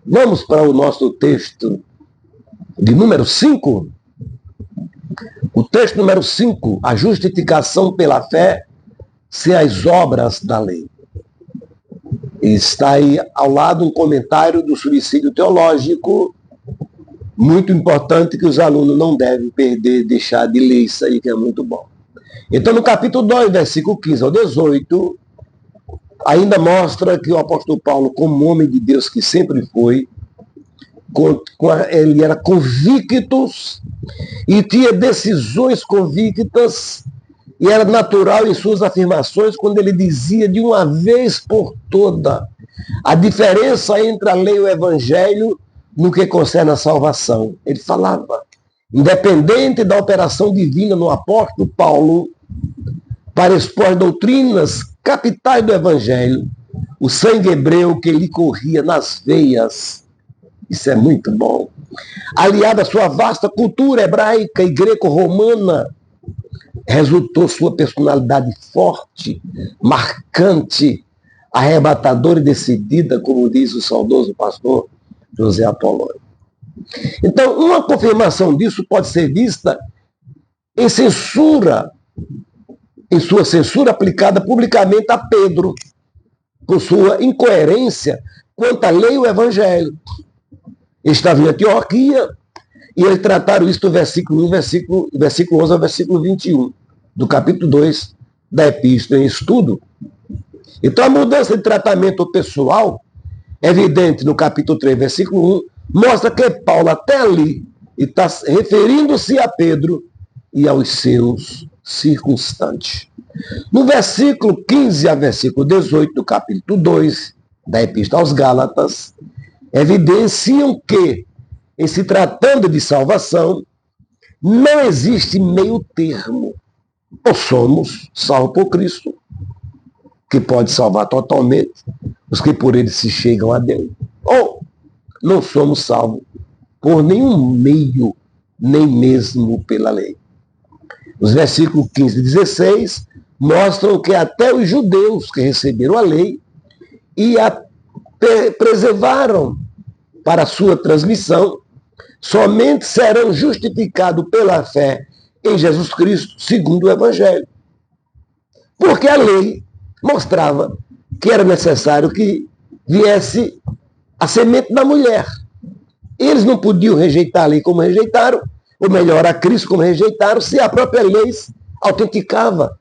Vamos para o nosso texto de número 5. O texto número 5, a justificação pela fé sem as obras da lei. Está aí ao lado um comentário do suicídio teológico, muito importante, que os alunos não devem perder, deixar de ler isso aí, que é muito bom. Então, no capítulo 2, versículo 15 ao 18, ainda mostra que o apóstolo Paulo, como homem de Deus que sempre foi, ele era convicto e tinha decisões convictas, e era natural em suas afirmações quando ele dizia de uma vez por toda a diferença entre a lei e o evangelho no que concerne a salvação. Ele falava, independente da operação divina no apóstolo Paulo, para expor doutrinas capitais do evangelho, o sangue hebreu que lhe corria nas veias, isso é muito bom, aliado à sua vasta cultura hebraica e greco-romana, resultou sua personalidade forte, marcante, arrebatadora e decidida, como diz o saudoso pastor José Apolônio. Então, uma confirmação disso pode ser vista em sua censura aplicada publicamente a Pedro, por sua incoerência quanto à lei e o evangelho. Estava em Antioquia, e eles trataram isso do versículo 1, versículo 11 ao versículo 21, do capítulo 2 da Epístola em Estudo. Então, a mudança de tratamento pessoal, evidente no capítulo 3, versículo 1, mostra que Paulo, até ali, está referindo-se a Pedro e aos seus circunstantes. No versículo 15 a versículo 18 do capítulo 2 da Epístola aos Gálatas, evidenciam que, em se tratando de salvação, não existe meio termo. Ou somos salvos por Cristo, que pode salvar totalmente os que por ele se chegam a Deus, ou não somos salvos por nenhum meio, nem mesmo pela lei. Os versículos 15 e 16 mostram que até os judeus que receberam a lei e a preservaram para a sua transmissão, somente serão justificados pela fé em Jesus Cristo, segundo o Evangelho. Porque a lei mostrava que era necessário que viesse a semente da mulher. Eles não podiam rejeitar a lei como rejeitaram, ou melhor, a Cristo como rejeitaram, se a própria lei autenticava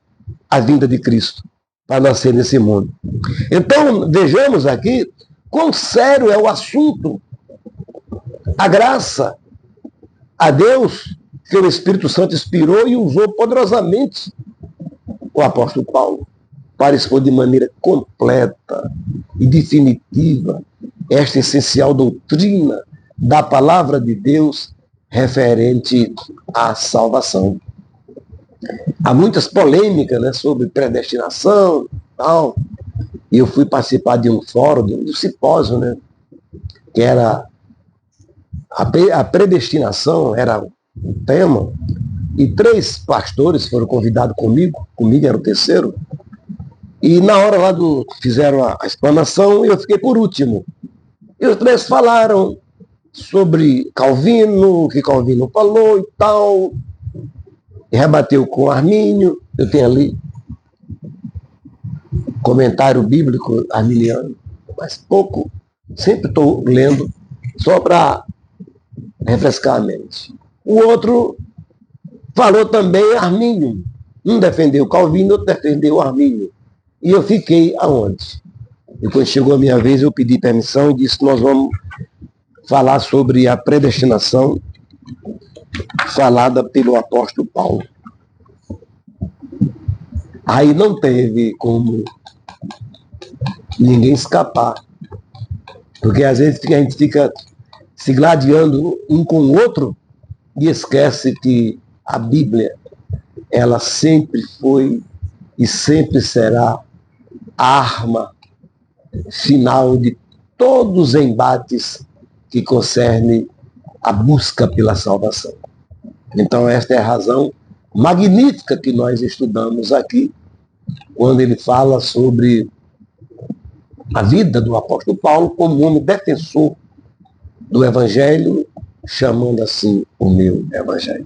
a vinda de Cristo para nascer nesse mundo. Então, vejamos aqui quão sério é o assunto. A graça a Deus, que o Espírito Santo inspirou e usou poderosamente o apóstolo Paulo para expor de maneira completa e definitiva esta essencial doutrina da palavra de Deus referente à salvação. Há muitas polêmicas, né, sobre predestinação e tal, e eu fui participar de um fórum, de um simpósio, né, que era a predestinação, era o tema, e 3 pastores foram convidados comigo era o terceiro, e na hora lá fizeram a explanação e eu fiquei por último. E os 3 falaram sobre Calvino, o que Calvino falou e tal, e rebateu com Armínio. Eu tenho ali comentário bíblico arminiano, mas pouco, sempre estou lendo, só para refrescar a mente. O outro falou também Armínio, um defendeu Calvino, outro defendeu Armínio. E eu fiquei aonde? E quando chegou a minha vez, eu pedi permissão e disse que nós vamos falar sobre a predestinação falada pelo apóstolo Paulo. Aí não teve como ninguém escapar, porque às vezes a gente fica se gladiando um com o outro e esquece que a Bíblia, ela sempre foi e sempre será a arma final de todos os embates que concerne a busca pela salvação. Então esta é a razão magnífica que nós estudamos aqui, quando ele fala sobre a vida do apóstolo Paulo como homem defensor do Evangelho, chamando assim o meu Evangelho.